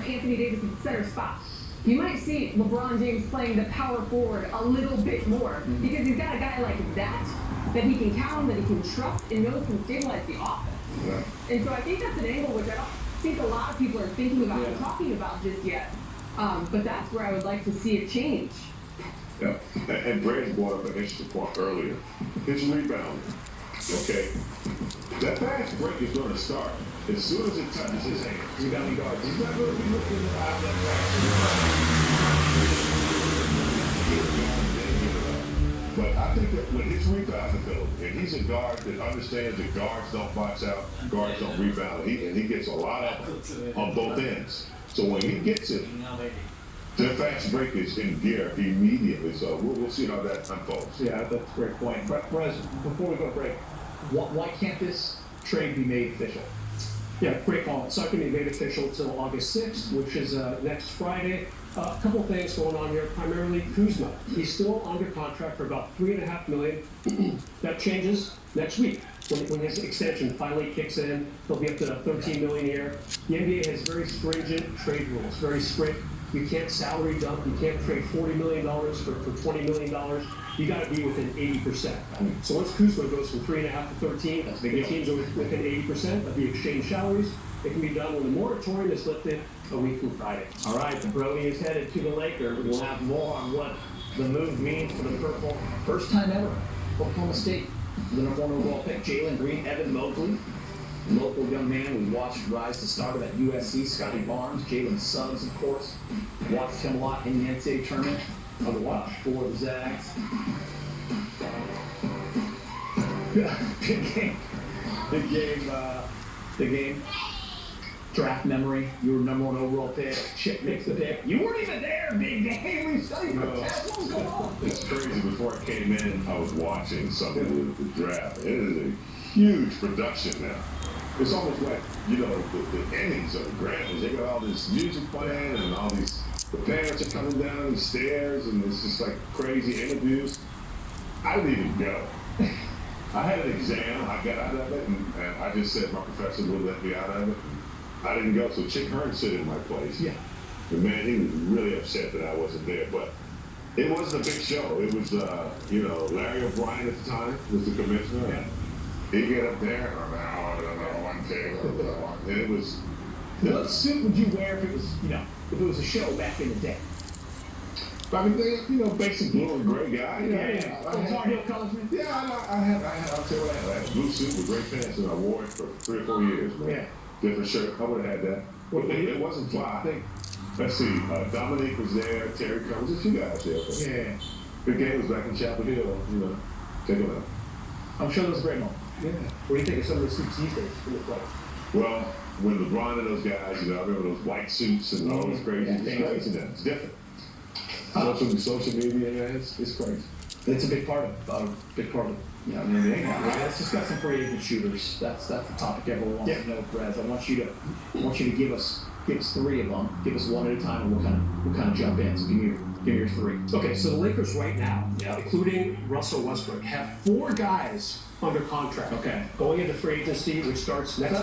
of Anthony Davis in the center spot. You might see LeBron James playing the power forward a little bit more because he's got a guy like that he can count on, that he can trust, and knows can stabilize the offense. Yeah. And so I think that's an angle which I don't think a lot of people are thinking about and talking about just yet. But that's where I would like to see a change. Yeah, and Brad brought up an interesting point earlier. His rebound, okay? That fast break is going to start as soon as it touches his hand. Rebounding guard. He's not going to be looking out that fast. But I think that with his rebound ability, and he's a guard that understands that guards don't box out, guards don't rebound, and he gets a lot of them on both ends. So when he gets it, the fast break is in gear immediately, so we'll see how that unfolds. Yeah, that's a great point. But Perez, before we go to break, why can't this trade be made official? Yeah, great call. It's not going to be made official until August 6th, which is next Friday. A couple of things going on here, primarily Kuzma. He's still under contract for about $3.5 million. That changes next week. When his extension finally kicks in, he'll be up to $13 million a year. The NBA has very stringent trade rules, very strict. You can't salary dump. You can't trade $40 million for $20 million. You got to be within 80%. So once Kuzma goes from 3.5 to 13, that's big. Teams are within 80% of the exchange salaries. It can be done when the moratorium is lifted a week from Friday. All right, the Brody is headed to the Lakers. We'll have more on what the move means for the Purple. First time ever, Oklahoma State, the number 1 overall pick, Jalen Green, Evan Mobley. Local young man we watched rise to stardom at USC, Scotty Barnes, Jalen Suggs, of course. Watched him a lot in the NCAA tournament. On the watch for the Zags. Big game. Draft memory. You were number 1 overall pick. Chip makes the pick. You weren't even there, big game. We studied for test. What was going on? It's crazy. Before I came in, I was watching something with the draft. It is a huge production now. It's almost like, the innings of the Grammys. They got all this music playing and all these, the parents are coming down the stairs and it's just like crazy interviews. I didn't even go. I had an exam, I got out of it, and I just said my professor wouldn't let me out of it. I didn't go, so Chick Hearn sit in my place. Yeah. And man, he was really upset that I wasn't there, but it wasn't a big show. It was, Larry O'Brien at the time was the commissioner. Yeah. He'd get up there, one table, and it was. What suit would you wear if it was a show back in the day? I mean, basic blue and gray guy. Yeah. Tar Heel colors, man. Yeah, I'll tell you what, I had a blue suit with gray pants, and I wore it for 3 or 4 years. Man. Yeah. Different shirt. I would have had that. But it wasn't fly. Let's see. Dominique was there. Terry Combs. There's a few guys there. Yeah. The game was back in Chapel Hill. Take a look. I'm sure that was a great moment. Yeah. What do you think of some of the suits these days in the play? Well, when LeBron and those guys, I remember those white suits and all those crazy. It's crazy now. It's different. Social media, it's crazy. It's a big part of the NBA now. Right? Let's discuss some free agent shooters. That's the topic everyone wants to know, Perez. I want you to give us 3 of them. Give us one at a time, and we'll kind of jump in. So give me your 3. Okay, so the Lakers right now, including Russell Westbrook, have 4 guys under contract. Okay. Going into free agency, which starts next